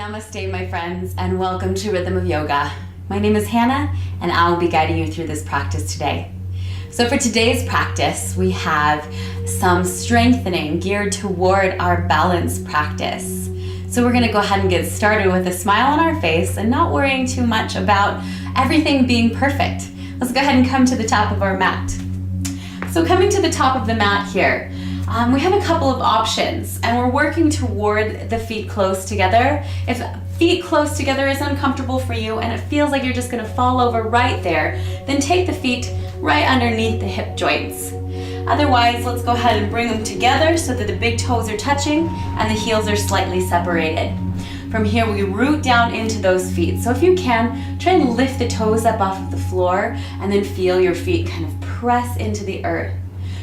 Namaste, my friends, and welcome to Rhythm of Yoga. My name is Hannah, and I'll be guiding you through this practice today. So for today's practice, we have some strengthening geared toward our balance practice. So we're going to go ahead and get started with a smile on our face and not worrying too much about everything being perfect. Let's go ahead and come to the top of our mat. So coming to the top of the mat here, we have a couple of options, and we're working toward the feet close together. If feet close together is uncomfortable for you and it feels like you're just going to fall over right there, then take the feet right underneath the hip joints. Otherwise, let's go ahead and bring them together so that the big toes are touching and the heels are slightly separated. From here, we root down into those feet. So if you can, try and lift the toes up off of the floor and then feel your feet kind of press into the earth.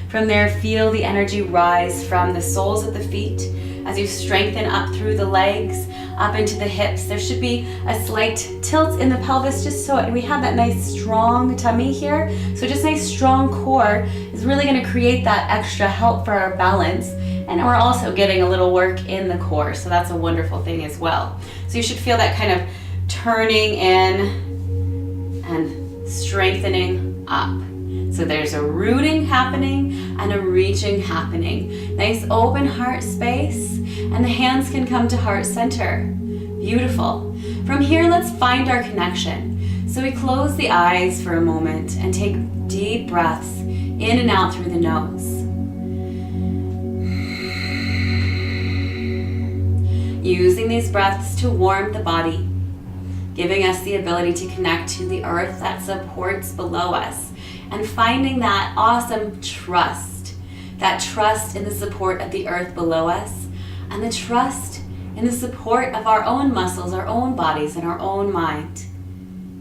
From there, feel the energy rise from the soles of the feet as you strengthen up through the legs, up into the hips. There should be a slight tilt in the pelvis just so we have that nice strong tummy here. So just nice strong core is really going to create that extra help for our balance. And we're also getting a little work in the core, so that's a wonderful thing as well. So you should feel that kind of turning in and strengthening up. So there's a rooting happening and a reaching happening. Nice open heart space, and the hands can come to heart center. Beautiful. From here, let's find our connection. So we close the eyes for a moment and take deep breaths in and out through the nose. Using these breaths to warm the body, giving us the ability to connect to the earth that supports below us. And finding that awesome trust, that trust in the support of the earth below us, and the trust in the support of our own muscles, our own bodies, and our own mind.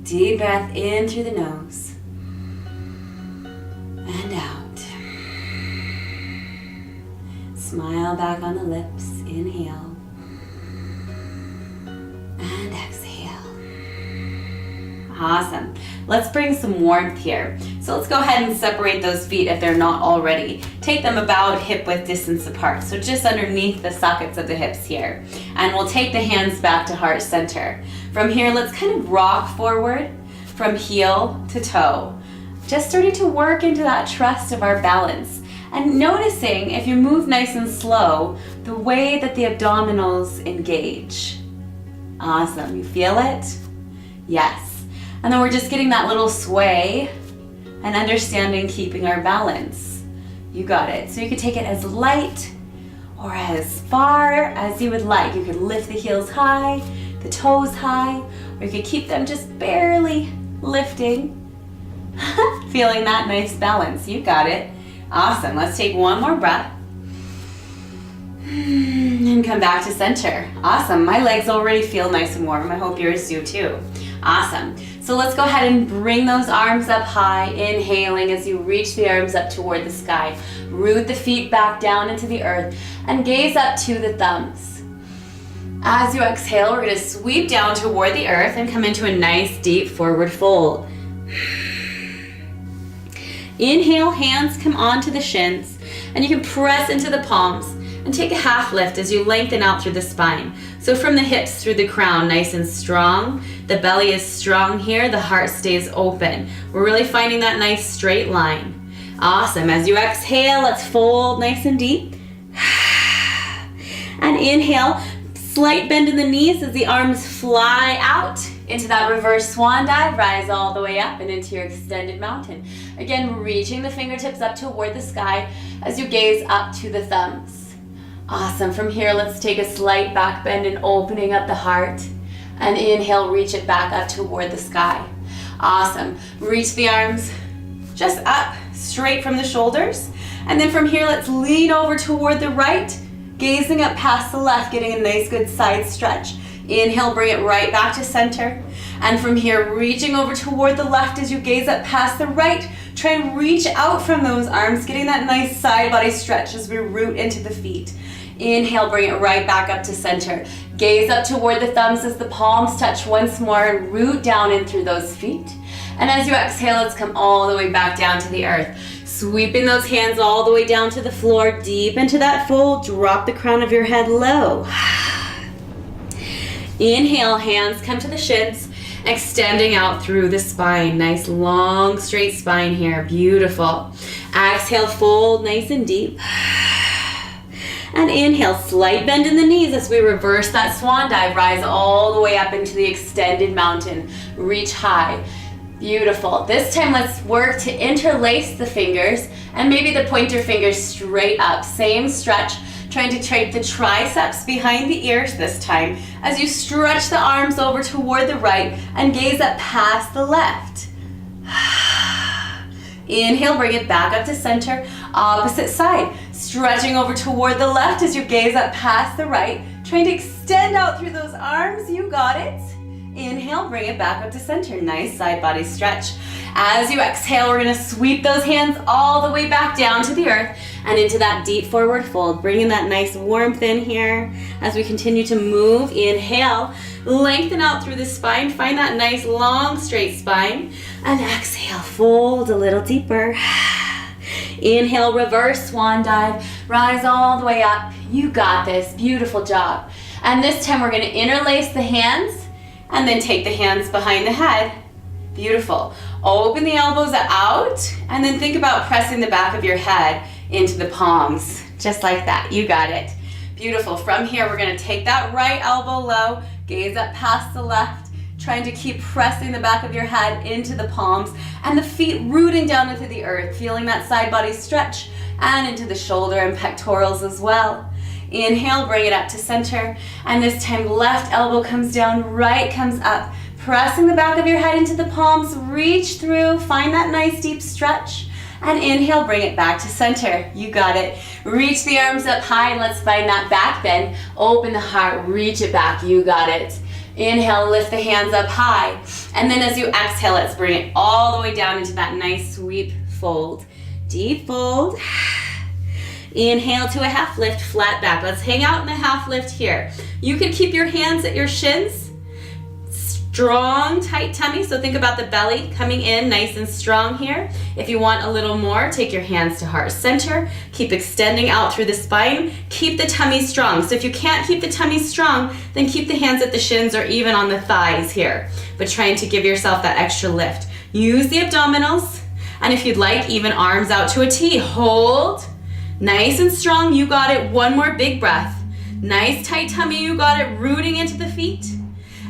Deep breath in through the nose, and out. Smile back on the lips, inhale, and exhale. Awesome. Let's bring some warmth here. So let's go ahead and separate those feet if they're not already. Take them about hip width distance apart. So just underneath the sockets of the hips here. And we'll take the hands back to heart center. From here, let's kind of rock forward from heel to toe. Just starting to work into that trust of our balance. And noticing, if you move nice and slow, the way that the abdominals engage. Awesome. You feel it? Yes. And then we're just getting that little sway and understanding keeping our balance. You got it. So you could take it as light or as far as you would like. You could lift the heels high, the toes high, or you could keep them just barely lifting. Feeling that nice balance. You got it. Awesome. Let's take one more breath. And come back to center. Awesome. My legs already feel nice and warm. I hope yours do too. Awesome. So let's go ahead and bring those arms up high, inhaling as you reach the arms up toward the sky. Root the feet back down into the earth and gaze up to the thumbs. As you exhale, we're going to sweep down toward the earth and come into a nice deep forward fold. Inhale, hands come onto the shins, and you can press into the palms and take a half lift as you lengthen out through the spine. So from the hips through the crown, nice and strong. The belly is strong here, the heart stays open. We're really finding that nice straight line. Awesome. As you exhale, let's fold nice and deep. And inhale, slight bend in the knees as the arms fly out into that reverse swan dive. Rise all the way up and into your extended mountain. Again, reaching the fingertips up toward the sky as you gaze up to the thumbs. Awesome. From here, let's take a slight back bend and opening up the heart. And inhale, reach it back up toward the sky. Awesome. Reach the arms just up, straight from the shoulders. And then from here, let's lean over toward the right, gazing up past the left, getting a nice good side stretch. Inhale, bring it right back to center. And from here, reaching over toward the left as you gaze up past the right. Try and reach out from those arms, getting that nice side body stretch as we root into the feet. Inhale, bring it right back up to center. Gaze up toward the thumbs as the palms touch once more and root down in through those feet. And as you exhale, let's come all the way back down to the earth. Sweeping those hands all the way down to the floor, deep into that fold. Drop the crown of your head low. Inhale, hands come to the shins, extending out through the spine. Nice long straight spine here, beautiful. Exhale, fold nice and deep. And inhale, slight bend in the knees as we reverse that swan dive. Rise all the way up into the extended mountain. Reach high. Beautiful. This time let's work to interlace the fingers and maybe the pointer fingers straight up. Same stretch, trying to trape the triceps behind the ears this time as you stretch the arms over toward the right and gaze up past the left. Inhale, bring it back up to center. Opposite side. Stretching over toward the left as you gaze up past the right. Trying to extend out through those arms. You got it. Inhale, bring it back up to center. Nice side body stretch. As you exhale, we're going to sweep those hands all the way back down to the earth and into that deep forward fold. Bringing that nice warmth in here as we continue to move. Inhale, lengthen out through the spine. Find that nice long straight spine. And exhale, fold a little deeper. Inhale, reverse swan dive. Rise all the way up. You got this. Beautiful job. And this time we're going to interlace the hands and then take the hands behind the head. Beautiful. Open the elbows out and then think about pressing the back of your head into the palms. Just like that. You got it. Beautiful. From here, we're going to take that right elbow low, gaze up past the left, trying to keep pressing the back of your head into the palms and the feet rooting down into the earth, feeling that side body stretch and into the shoulder and pectorals as well. Inhale, bring it up to center, and this time left elbow comes down, right comes up, pressing the back of your head into the palms, reach through, find that nice deep stretch, and inhale, bring it back to center. You got it. Reach the arms up high, and let's find that back bend. Open the heart, reach it back. You got it. Inhale, lift the hands up high, and then as you exhale, let's bring it all the way down into that nice sweep fold. Deep fold. Inhale to a half lift, flat back. Let's hang out in the half lift here. You can keep your hands at your shins. Strong, tight tummy, so think about the belly coming in nice and strong here. If you want a little more, take your hands to heart center. Keep extending out through the spine. Keep the tummy strong. So if you can't keep the tummy strong, then keep the hands at the shins or even on the thighs here. But trying to give yourself that extra lift. Use the abdominals, and if you'd like, even arms out to a T. Hold. Nice and strong, you got it. One more big breath. Nice tight tummy, you got it. Rooting into the feet.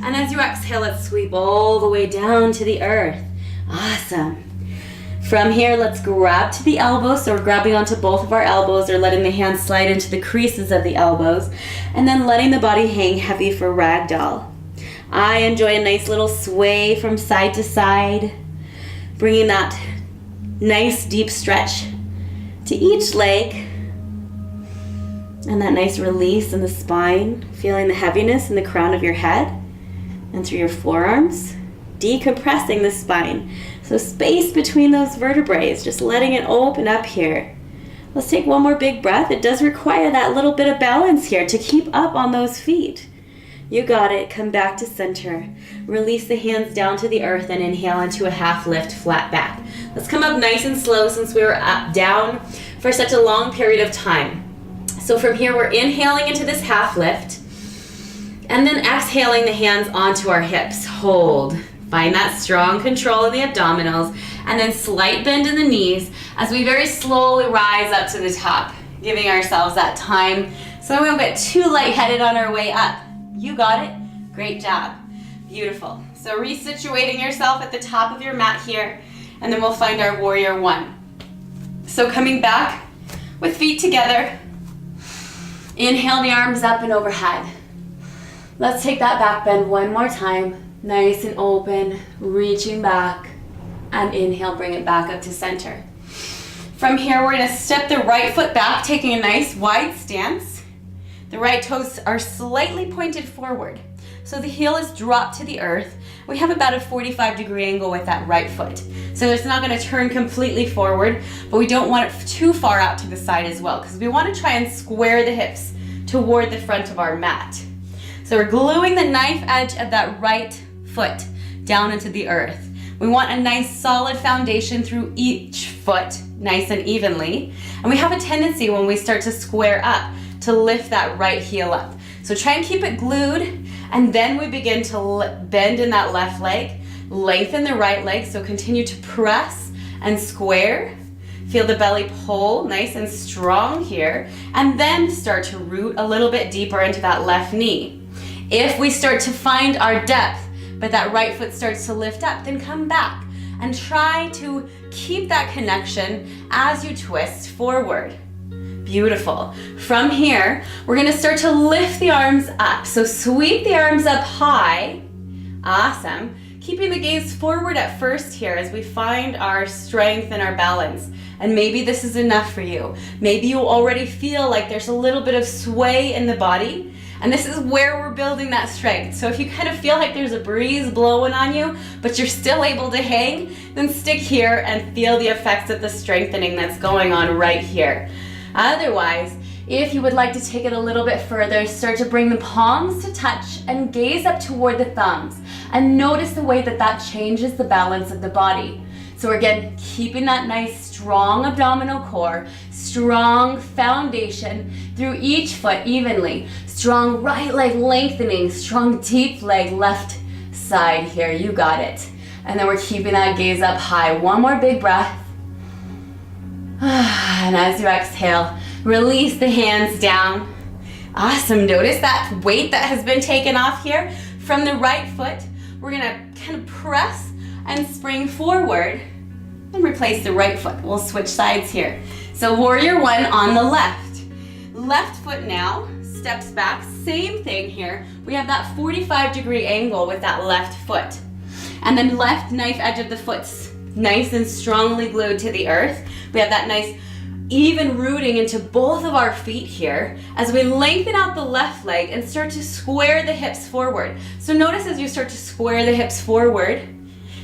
And as you exhale, let's sweep all the way down to the earth. Awesome. From here, let's grab to the elbows. So we're grabbing onto both of our elbows or letting the hands slide into the creases of the elbows. And then letting the body hang heavy for ragdoll. I enjoy a nice little sway from side to side. Bringing that nice deep stretch to each leg, and that nice release in the spine, feeling the heaviness in the crown of your head and through your forearms, decompressing the spine. So space between those vertebrae, just letting it open up here. Let's take one more big breath. It does require that little bit of balance here to keep up on those feet. You got it. Come back to center. Release the hands down to the earth and inhale into a half lift, flat back. Let's come up nice and slow since we were up, down for such a long period of time. So from here, we're inhaling into this half lift and then exhaling the hands onto our hips. Hold. Find that strong control in the abdominals and then slight bend in the knees as we very slowly rise up to the top, giving ourselves that time so we don't get too lightheaded on our way up. You got it. Great job. Beautiful. So resituating yourself at the top of your mat here, and then we'll find our warrior one. So coming back with feet together, inhale the arms up and overhead. Let's take that back bend one more time. Nice and open, reaching back, and inhale, bring it back up to center. From here, we're gonna step the right foot back, taking a nice wide stance. The right toes are slightly pointed forward. So the heel is dropped to the earth. We have about a 45-degree angle with that right foot. So it's not gonna turn completely forward, but we don't want it too far out to the side as well, because we wanna try and square the hips toward the front of our mat. So we're gluing the knife edge of that right foot down into the earth. We want a nice solid foundation through each foot, nice and evenly. And we have a tendency when we start to square up to lift that right heel up. So try and keep it glued And then we begin to bend in that left leg, lengthen the right leg, so continue to press and square. Feel the belly pull nice and strong here, and then start to root a little bit deeper into that left knee. If we start to find our depth, but that right foot starts to lift up, then come back and try to keep that connection as you twist forward. Beautiful. From here, we're gonna start to lift the arms up. So sweep the arms up high. Awesome. Keeping the gaze forward at first here as we find our strength and our balance. And maybe this is enough for you. Maybe you already feel like there's a little bit of sway in the body, and this is where we're building that strength. So if you kind of feel like there's a breeze blowing on you, but you're still able to hang, then stick here and feel the effects of the strengthening that's going on right here. Otherwise, if you would like to take it a little bit further, start to bring the palms to touch and gaze up toward the thumbs, and notice the way that that changes the balance of the body. So again, keeping that nice strong abdominal core, strong foundation through each foot evenly, strong right leg lengthening, strong deep leg left side here, you got it. And then we're keeping that gaze up high. One more big breath. And as you exhale, release the hands down. Awesome, notice that weight that has been taken off here. From the right foot, we're gonna kind of press and spring forward and replace the right foot. We'll switch sides here. So warrior one on the left. Left foot now steps back, same thing here. We have that 45-degree angle with that left foot. And then left knife edge of the foot's nice and strongly glued to the earth. We have that nice even rooting into both of our feet here as we lengthen out the left leg and start to square the hips forward. So notice as you start to square the hips forward,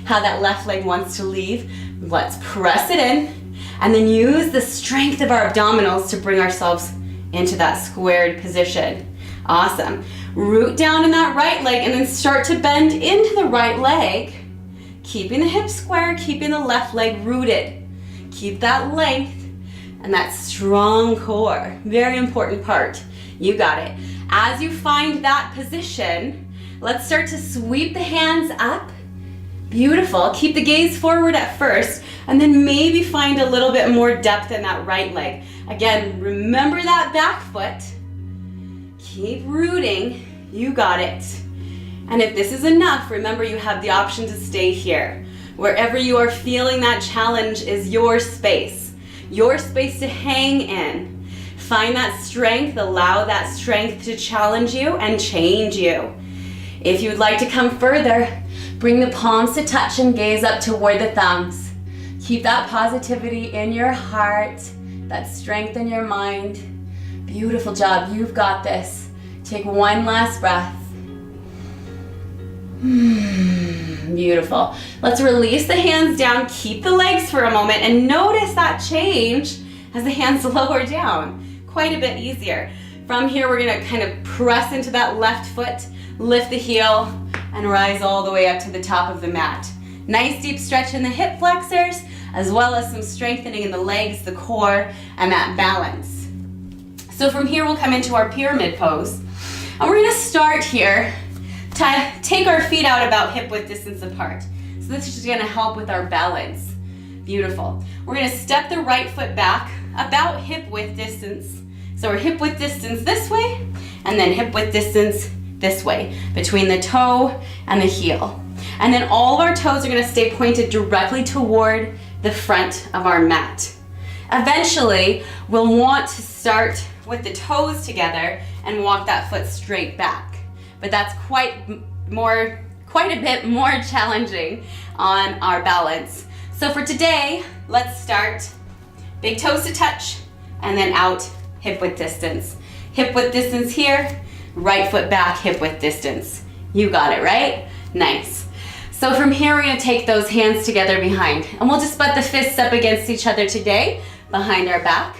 how that left leg wants to leave. Let's press it in and then use the strength of our abdominals to bring ourselves into that squared position. Awesome. Root down in that right leg and then start to bend into the right leg, keeping the hips square, keeping the left leg rooted. Keep that length and that strong core. Very important part. You got it. As you find that position, let's start to sweep the hands up. Beautiful. Keep the gaze forward at first, and then maybe find a little bit more depth in that right leg. Again, remember that back foot. Keep rooting. You got it. And if this is enough, remember you have the option to stay here. Wherever you are feeling that challenge is your space to hang in. Find that strength, allow that strength to challenge you and change you. If you would like to come further, bring the palms to touch and gaze up toward the thumbs. Keep that positivity in your heart, that strength in your mind. Beautiful job, you've got this. Take one last breath. Beautiful. Let's release the hands down, keep the legs for a moment, and notice that change as the hands lower down. Quite a bit easier. From here, we're gonna kind of press into that left foot, lift the heel, and rise all the way up to the top of the mat. Nice deep stretch in the hip flexors, as well as some strengthening in the legs, the core, and that balance. So from here, we'll come into our pyramid pose. And we're gonna start here to take our feet out about hip width distance apart. So this is just gonna help with our balance. Beautiful. We're gonna step the right foot back about hip width distance. So we're hip width distance this way, and then hip width distance this way, between the toe and the heel. And then all of our toes are gonna stay pointed directly toward the front of our mat. Eventually, we'll want to start with the toes together and walk that foot straight back. But that's quite a bit more challenging on our balance. So for today, let's start big toes to touch and then out hip width distance. Hip width distance here, right foot back, hip width distance. You got it, right? Nice. So from here, we're gonna take those hands together behind, and we'll just butt the fists up against each other today, behind our back.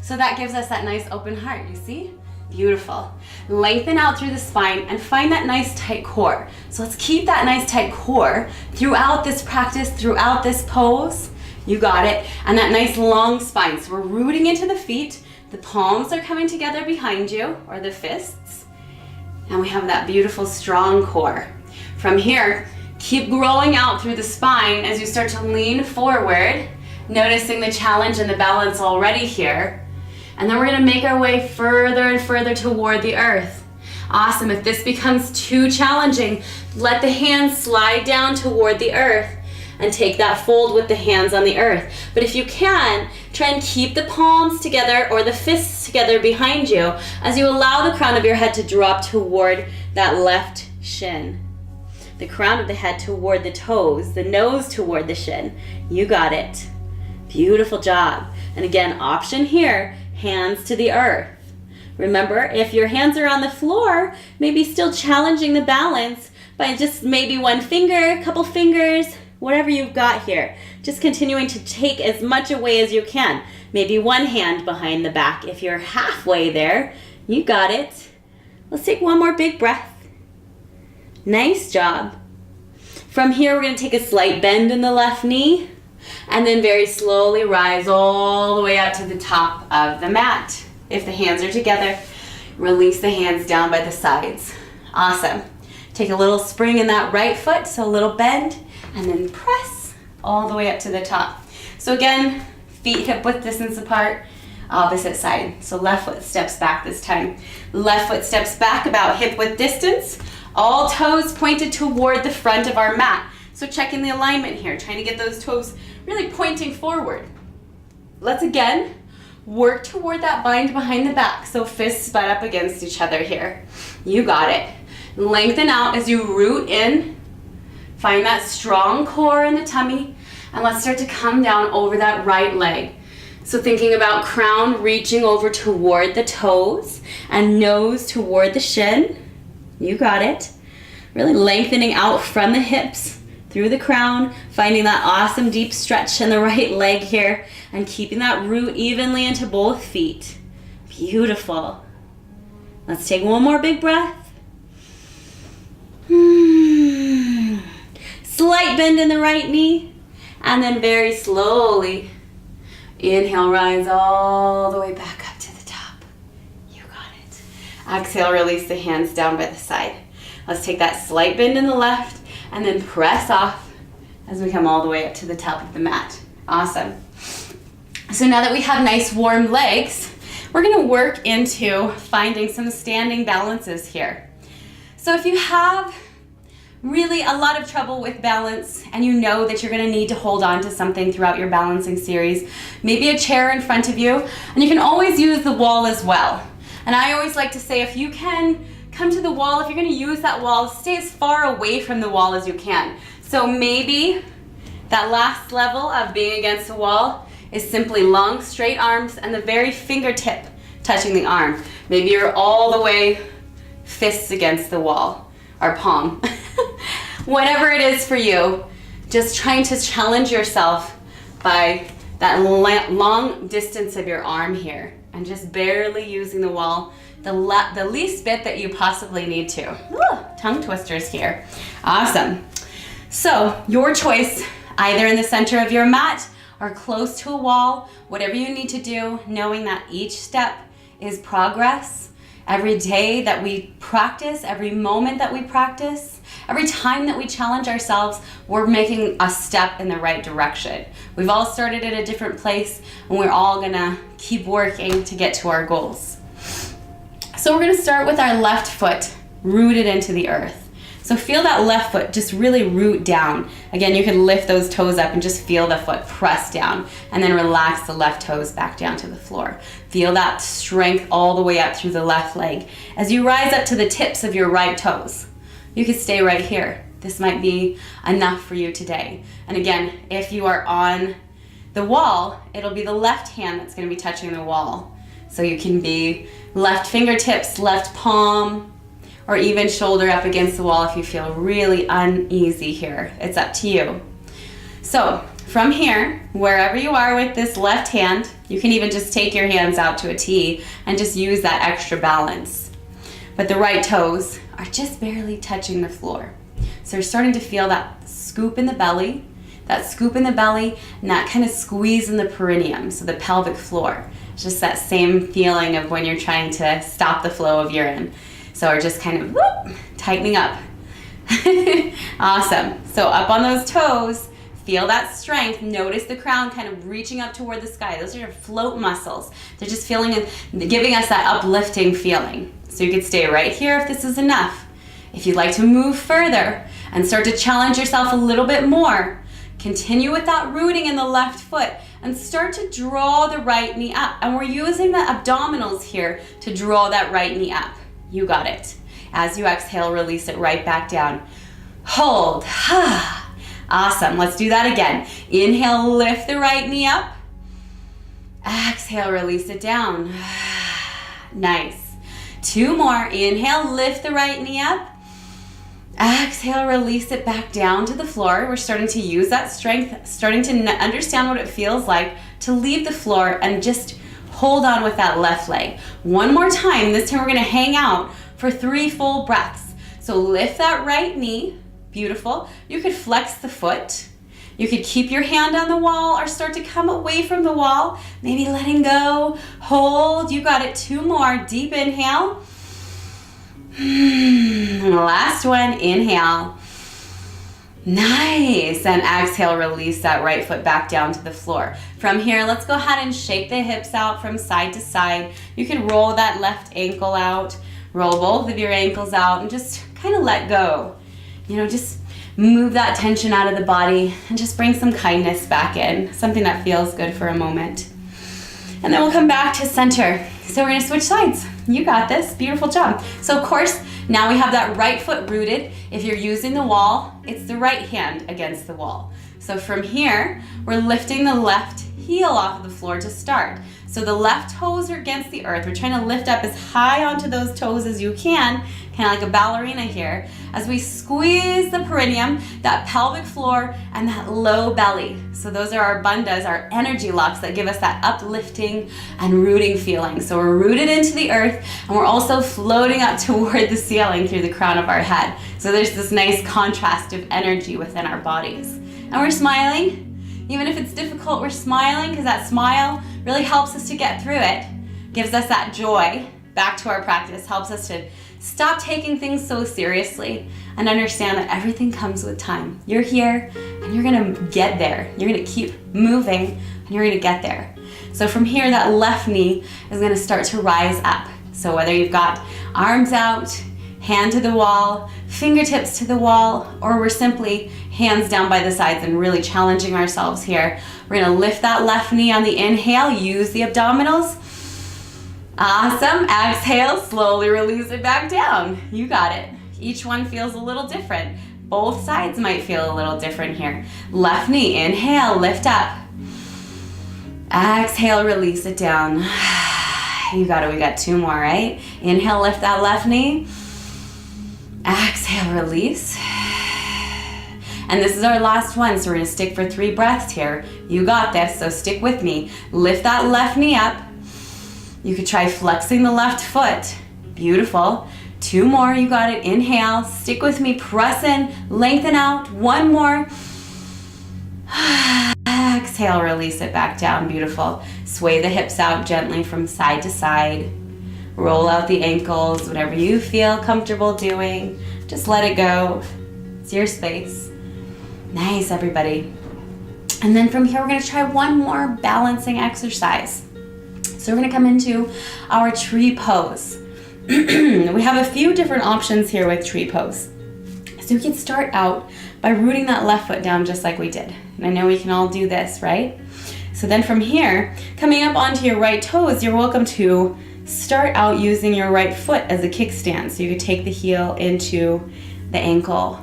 So that gives us that nice open heart, you see? Beautiful. Lengthen out through the spine and find that nice tight core. So let's keep that nice tight core throughout this practice, throughout this pose. You got it. And that nice long spine. So we're rooting into the feet. The palms are coming together behind you, or the fists. And we have that beautiful strong core. From here, keep growing out through the spine as you start to lean forward, noticing the challenge and the balance already here. And then we're gonna make our way further and further toward the earth. Awesome. If this becomes too challenging, let the hands slide down toward the earth and take that fold with the hands on the earth. But if you can, try and keep the palms together or the fists together behind you as you allow the crown of your head to drop toward that left shin. The crown of the head toward the toes, the nose toward the shin. You got it. Beautiful job. And again, option here, hands to the earth. Remember, if your hands are on the floor, maybe still challenging the balance by just maybe one finger, a couple fingers, whatever you've got here. Just continuing to take as much away as you can. Maybe one hand behind the back. If you're halfway there, you got it. Let's take one more big breath. Nice job. From here, we're going to take a slight bend in the left knee and then very slowly rise all the way up to the top of the mat. If the hands are together, release the hands down by the sides. Awesome. Take a little spring in that right foot, so a little bend, and then press all the way up to the top. So again, feet hip width distance apart, opposite side. So left foot steps back this time. Left foot steps back about hip width distance. All toes pointed toward the front of our mat. So checking the alignment here, trying to get those toes really pointing forward. Let's again work toward that bind behind the back. So fists butt up against each other here. You got it. Lengthen out as you root in. Find that strong core in the tummy. And let's start to come down over that right leg. So thinking about crown reaching over toward the toes and nose toward the shin. You got it. Really lengthening out from the hips through the crown, finding that awesome deep stretch in the right leg here and keeping that root evenly into both feet. Beautiful. Let's take one more big breath. Slight bend in the right knee and then very slowly inhale, rise all the way back up to the top. You got it. Exhale, release the hands down by the side. Let's take that slight bend in the left and then press off as we come all the way up to the top of the mat. Awesome. So now that we have nice warm legs, we're going to work into finding some standing balances here. So if you have really a lot of trouble with balance and you know that you're going to need to hold on to something throughout your balancing series, maybe a chair in front of you, and you can always use the wall as well. And I always like to say, if you can come to the wall, if you're going to use that wall, stay as far away from the wall as you can. So maybe that last level of being against the wall is simply long, straight arms and the very fingertip touching the arm. Maybe you're all the way fists against the wall, or palm. Whatever it is for you, just trying to challenge yourself by that long distance of your arm here and just barely using the wall the least bit that you possibly need to. Ooh, tongue twisters here. Awesome. So your choice, either in the center of your mat or close to a wall, whatever you need to do, knowing that each step is progress. Every day that we practice, every moment that we practice, every time that we challenge ourselves, we're making a step in the right direction. We've all started at a different place and we're all gonna keep working to get to our goals. So we're gonna start with our left foot rooted into the earth. So feel that left foot just really root down. Again, you can lift those toes up and just feel the foot press down and then relax the left toes back down to the floor. Feel that strength all the way up through the left leg. As you rise up to the tips of your right toes, you can stay right here. This might be enough for you today. And again, if you are on the wall, it'll be the left hand that's gonna be touching the wall. So you can be left fingertips, left palm, or even shoulder up against the wall if you feel really uneasy here. It's up to you. So from here, wherever you are with this left hand, you can even just take your hands out to a T and just use that extra balance. But the right toes are just barely touching the floor. So you're starting to feel that scoop in the belly, and that kind of squeeze in the perineum, so the pelvic floor. It's just that same feeling of when you're trying to stop the flow of urine. So we're just kind of tightening up. Awesome. So up on those toes, feel that strength. Notice the crown kind of reaching up toward the sky. Those are your float muscles. They're just feeling and giving us that uplifting feeling. So you could stay right here if this is enough. If you'd like to move further and start to challenge yourself a little bit more, continue with that rooting in the left foot and start to draw the right knee up. And we're using the abdominals here to draw that right knee up. You got it. As you exhale, release it right back down. Hold. Awesome. Let's do that again. Inhale, lift the right knee up. Exhale, release it down. Nice. 2 more. Inhale, lift the right knee up. Exhale, release it back down to the floor. We're starting to use that strength, starting to understand what it feels like to leave the floor and just hold on with that left leg. 1 more time. This time we're going to hang out for 3 full breaths. So lift that right knee. Beautiful. You could flex the foot. You could keep your hand on the wall or start to come away from the wall. Maybe letting go. Hold. You got it. 2 more. Deep inhale. Last one. Inhale. Nice. And exhale, release that right foot back down to the floor. From here, let's go ahead and shake the hips out from side to side. You can roll that left ankle out. Roll both of your ankles out and just kind of let go. You know, just move that tension out of the body and just bring some kindness back in. Something that feels good for a moment. And then we'll come back to center. So we're going to switch sides. You got this. Beautiful job. So of course, now we have that right foot rooted. If you're using the wall, it's the right hand against the wall. So from here, we're lifting the left heel off of the floor to start. So the left toes are against the earth. We're trying to lift up as high onto those toes as you can, kind of like a ballerina here, as we squeeze the perineum, that pelvic floor, and that low belly. So those are our bandhas, our energy locks that give us that uplifting and rooting feeling. So we're rooted into the earth, and we're also floating up toward the ceiling through the crown of our head. So there's this nice contrast of energy within our bodies. And we're smiling. Even if it's difficult, we're smiling because that smile really helps us to get through it, gives us that joy back to our practice, helps us to stop taking things so seriously and understand that everything comes with time. You're here and you're gonna get there. You're gonna keep moving and you're gonna get there. So from here, that left knee is gonna start to rise up. So whether you've got arms out, hand to the wall, fingertips to the wall, or we're simply hands down by the sides and really challenging ourselves here. We're gonna lift that left knee on the inhale, use the abdominals. Awesome, exhale, slowly release it back down. You got it. Each one feels a little different. Both sides might feel a little different here. Left knee, inhale, lift up. Exhale, release it down. You got it, we got 2 more, right? Inhale, lift that left knee. Exhale, release. And this is our last one, so we're gonna stick for 3 breaths here. You got this, so stick with me. Lift that left knee up. You could try flexing the left foot. Beautiful. 2 more, you got it. Inhale, stick with me, press in, lengthen out. 1 more. Exhale, release it back down, beautiful. Sway the hips out gently from side to side. Roll out the ankles, whatever you feel comfortable doing. Just let it go. It's your space. Nice, everybody. And then from here, we're gonna try 1 more balancing exercise. So we're gonna come into our tree pose. We have a few different options here with tree pose. So we can start out by rooting that left foot down just like we did. And I know we can all do this, right? So then from here, coming up onto your right toes, you're welcome to start out using your right foot as a kickstand. So you could take the heel into the ankle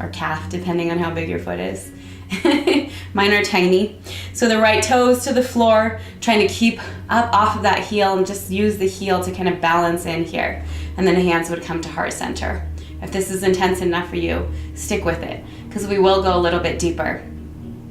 or calf, depending on how big your foot is. Mine are tiny. So the right toes to the floor, trying to keep up off of that heel and just use the heel to kind of balance in here. And then the hands would come to heart center. If this is intense enough for you, stick with it because we will go a little bit deeper.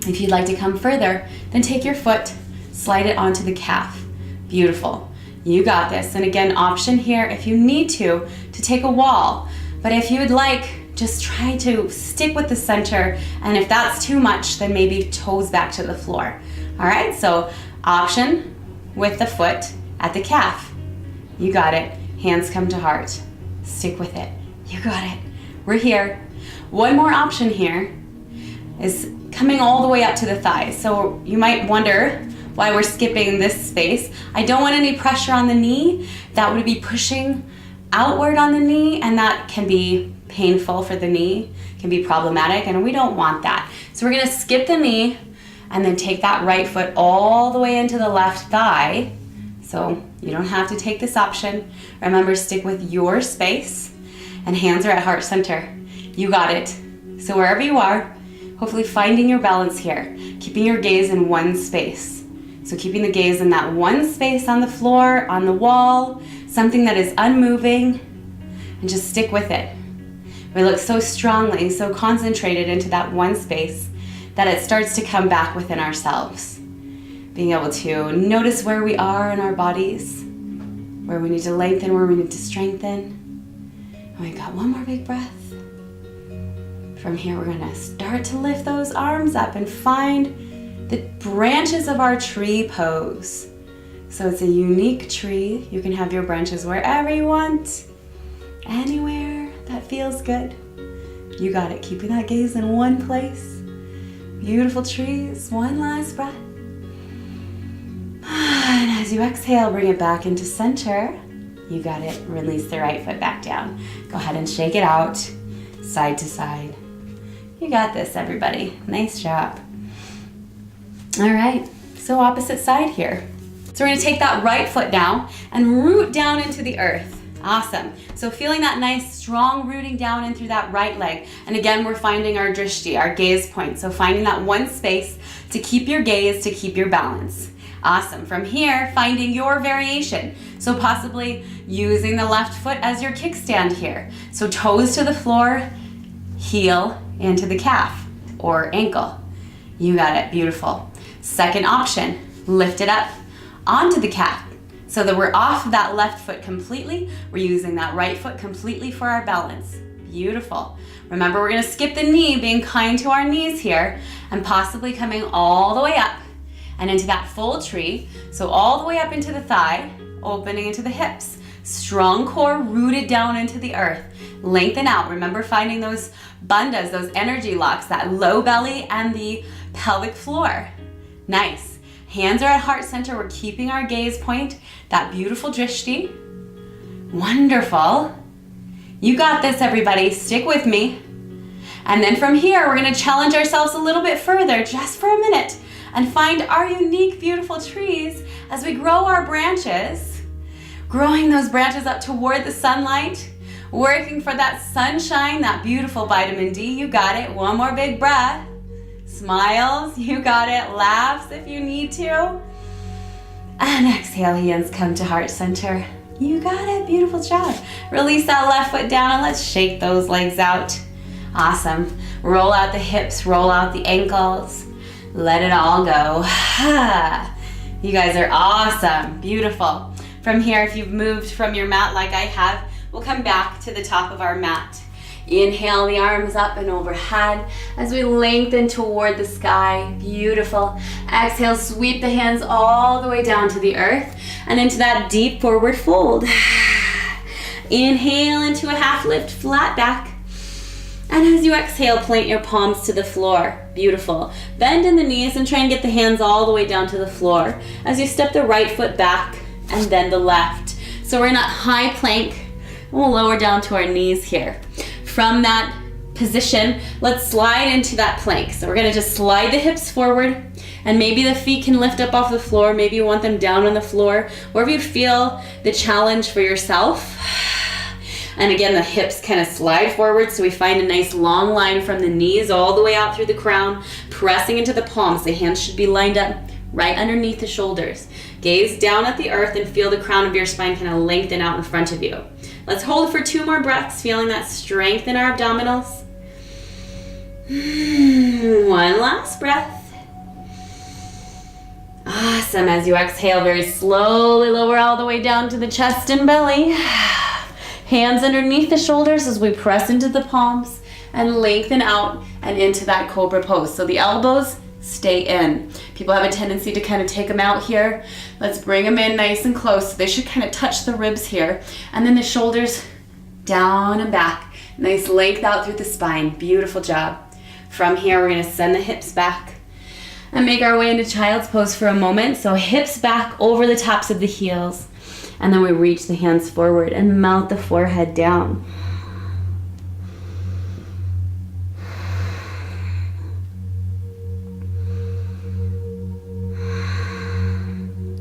If you'd like to come further, then take your foot, slide it onto the calf. Beautiful. You got this. And again, option here if you need to take a wall. But if you would like, just try to stick with the center. And if that's too much, then maybe toes back to the floor. All right, so option with the foot at the calf. You got it. Hands come to heart. Stick with it. You got it. We're here. One more option here is coming all the way up to the thighs. So you might wonder why we're skipping this space. I don't want any pressure on the knee. That would be pushing outward on the knee, and that can be painful for the knee, can be problematic, and we don't want that. So we're gonna skip the knee and then take that right foot all the way into the left thigh. So you don't have to take this option. Remember, stick with your space, and hands are at heart center. You got it. So wherever you are, hopefully finding your balance here, keeping your gaze in one space. So keeping the gaze in that one space on the floor, on the wall, something that is unmoving, and just stick with it. We look so strongly, so concentrated into that one space that it starts to come back within ourselves. Being able to notice where we are in our bodies, where we need to lengthen, where we need to strengthen. And we got one more big breath. From here, we're gonna start to lift those arms up and find the branches of our tree pose. So it's a unique tree. You can have your branches wherever you want, anywhere that feels good. You got it, keeping that gaze in one place. Beautiful trees, one last breath. And as you exhale, bring it back into center. You got it, release the right foot back down. Go ahead and shake it out, side to side. You got this, everybody. Nice job. All right, so opposite side here. So we're gonna take that right foot now and root down into the earth. Awesome. So feeling that nice, strong rooting down in through that right leg. And again, we're finding our drishti, our gaze point. So finding that one space to keep your gaze, to keep your balance. Awesome. From here, finding your variation. So possibly using the left foot as your kickstand here. So toes to the floor, heel into the calf or ankle. You got it. Beautiful. Second option, lift it up onto the calf so that we're off that left foot completely. We're using that right foot completely for our balance. Beautiful. Remember, we're going to skip the knee, being kind to our knees here, and possibly coming all the way up and into that full tree. So all the way up into the thigh, opening into the hips. Strong core rooted down into the earth. Lengthen out. Remember, finding those bandhas, those energy locks, that low belly and the pelvic floor. Nice. Hands are at heart center. We're keeping our gaze point, that beautiful drishti. Wonderful. You got this, everybody. Stick with me. And then from here, we're going to challenge ourselves a little bit further, just for a minute, and find our unique, beautiful trees as we grow our branches, growing those branches up toward the sunlight, working for that sunshine, that beautiful vitamin D. You got it. One more big breath. Smiles. You got it. Laughs if you need to. And exhale, hands come to heart center. You got it. Beautiful job. Release that left foot down and let's shake those legs out. Awesome. Roll out the hips, roll out the ankles. Let it all go. You guys are awesome. Beautiful. From here, if you've moved from your mat like I have, we'll come back to the top of our mat. Inhale the arms up and overhead as we lengthen toward the sky. Beautiful. Exhale, sweep the hands all the way down to the earth and into that deep forward fold. Inhale into a half lift, flat back. And as you exhale, plant your palms to the floor. Beautiful. Bend in the knees and try and get the hands all the way down to the floor as you step the right foot back and then the left. So we're in a high plank. We'll lower down to our knees here. From that position, let's slide into that plank. So we're gonna just slide the hips forward and maybe the feet can lift up off the floor. Maybe you want them down on the floor, wherever you feel the challenge for yourself. And again, the hips kind of slide forward so we find a nice long line from the knees all the way out through the crown, pressing into the palms. The hands should be lined up right underneath the shoulders. Gaze down at the earth and feel the crown of your spine kind of lengthen out in front of you. Let's hold for 2 more breaths, feeling that strength in our abdominals. One last breath. Awesome. As you exhale, very slowly lower all the way down to the chest and belly. Hands underneath the shoulders as we press into the palms and lengthen out and into that cobra pose. So the elbows stay in. People have a tendency to kind of take them out here. Let's bring them in nice and close. So they should kind of touch the ribs here. And then the shoulders down and back. Nice length out through the spine. Beautiful job. From here, we're gonna send the hips back and make our way into child's pose for a moment. So hips back over the tops of the heels. And then we reach the hands forward and melt the forehead down.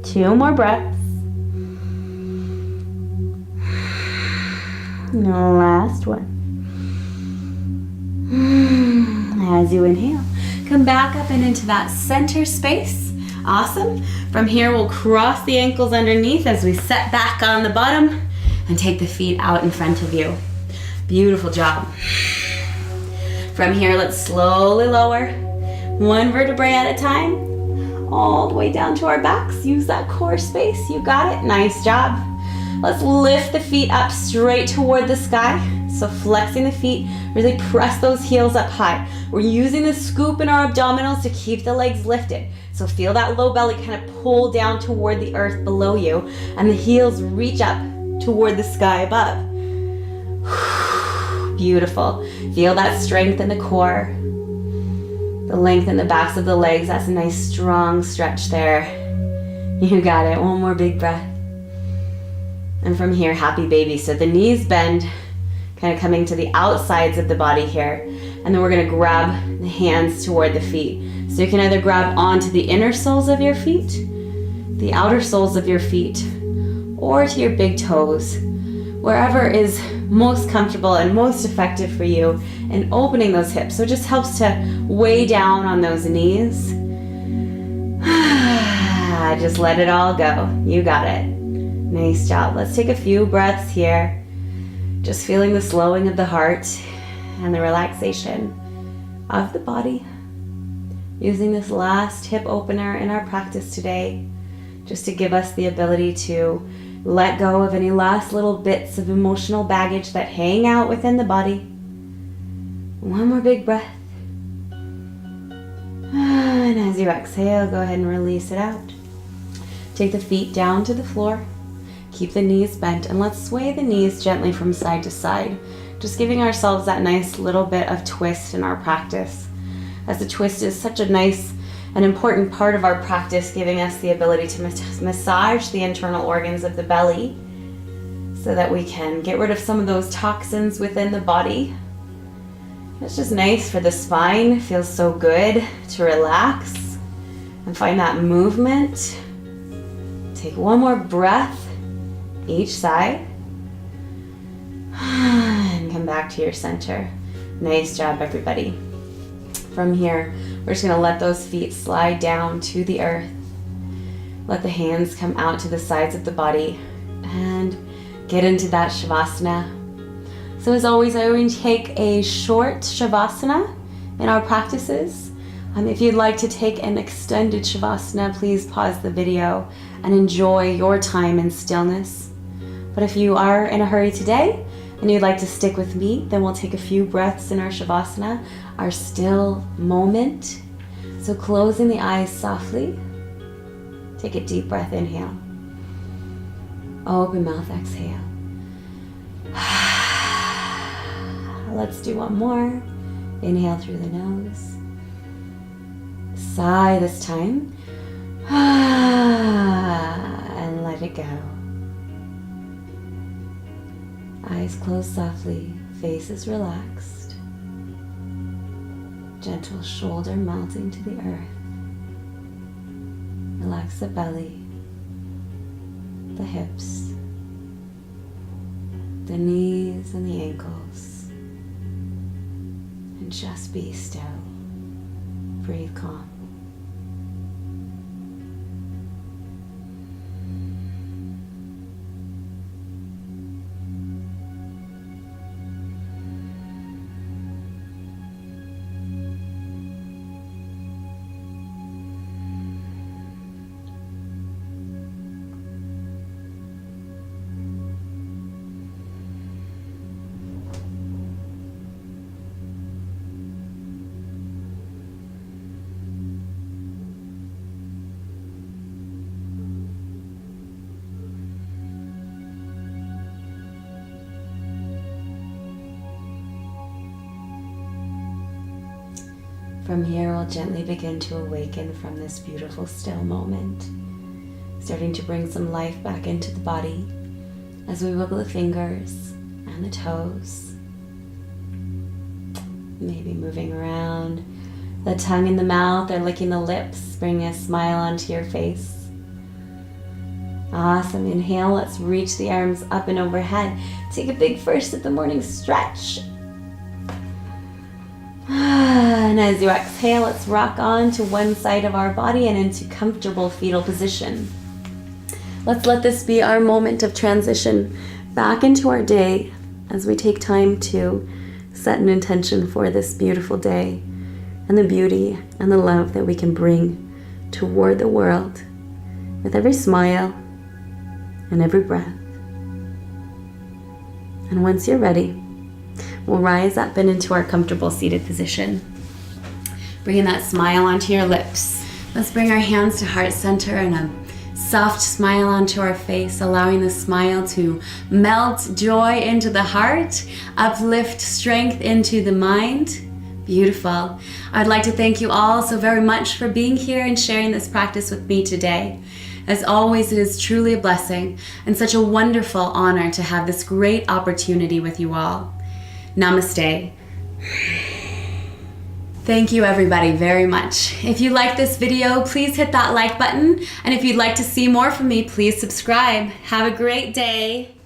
Two more breaths. Last one. As you inhale, come back up and into that center space. Awesome. From here, we'll cross the ankles underneath as we set back on the bottom and take the feet out in front of you. Beautiful job. From here, let's slowly lower one vertebrae at a time, all the way down to our backs. Use that core space. You got it. Nice job. Let's lift the feet up straight toward the sky. So flexing the feet, really press those heels up high. We're using the scoop in our abdominals to keep the legs lifted. So feel that low belly kind of pull down toward the earth below you, and the heels reach up toward the sky above. Beautiful. Feel that strength in the core, the length in the backs of the legs. That's a nice strong stretch there. You got it. One more big breath. And from here, happy baby. So the knees bend, kind of coming to the outsides of the body here. And then we're gonna grab the hands toward the feet. So you can either grab onto the inner soles of your feet, the outer soles of your feet, or to your big toes, wherever is most comfortable and most effective for you in opening those hips. So it just helps to weigh down on those knees. Just let it all go. You got it. Nice job. Let's take a few breaths here. Just feeling the slowing of the heart and the relaxation of the body. Using this last hip opener in our practice today, just to give us the ability to let go of any last little bits of emotional baggage that hang out within the body. One more big breath. And as you exhale, go ahead and release it out. Take the feet down to the floor. Keep the knees bent, and let's sway the knees gently from side to side, just giving ourselves that nice little bit of twist in our practice. As the twist is such a nice and important part of our practice, giving us the ability to massage the internal organs of the belly so that we can get rid of some of those toxins within the body. It's just nice for the spine. It feels so good to relax and find that movement. Take one more breath each side and come back to your center. Nice job, everybody. From here, we're just gonna let those feet slide down to the earth. Let the hands come out to the sides of the body and get into that Shavasana. So as always, I always take a short Shavasana in our practices. If you'd like to take an extended Shavasana, please pause the video and enjoy your time in stillness. But if you are in a hurry today and you'd like to stick with me, then we'll take a few breaths in our Shavasana, our still moment. So closing the eyes softly, take a deep breath, inhale. Open mouth, exhale. Let's do one more. Inhale through the nose. Sigh this time. And let it go. Eyes closed softly, faces relaxed. Gentle shoulder melting to the earth. Relax the belly, the hips, the knees and the ankles. And just be still. Breathe calm. From here, we'll gently begin to awaken from this beautiful still moment, starting to bring some life back into the body as we wiggle the fingers and the toes. Maybe moving around the tongue in the mouth or licking the lips, bringing a smile onto your face. Awesome. Inhale, let's reach the arms up and overhead. Take a big first at the morning stretch. And as you exhale, let's rock on to one side of our body and into comfortable fetal position. Let's let this be our moment of transition back into our day as we take time to set an intention for this beautiful day and the beauty and the love that we can bring toward the world with every smile and every breath. And once you're ready, we'll rise up and into our comfortable seated position. Bringing that smile onto your lips. Let's bring our hands to heart center and a soft smile onto our face, allowing the smile to melt joy into the heart, uplift strength into the mind. Beautiful. I'd like to thank you all so very much for being here and sharing this practice with me today. As always, it is truly a blessing and such a wonderful honor to have this great opportunity with you all. Namaste. Thank you everybody very much. If you like this video, please hit that like button. And if you'd like to see more from me, please subscribe. Have a great day.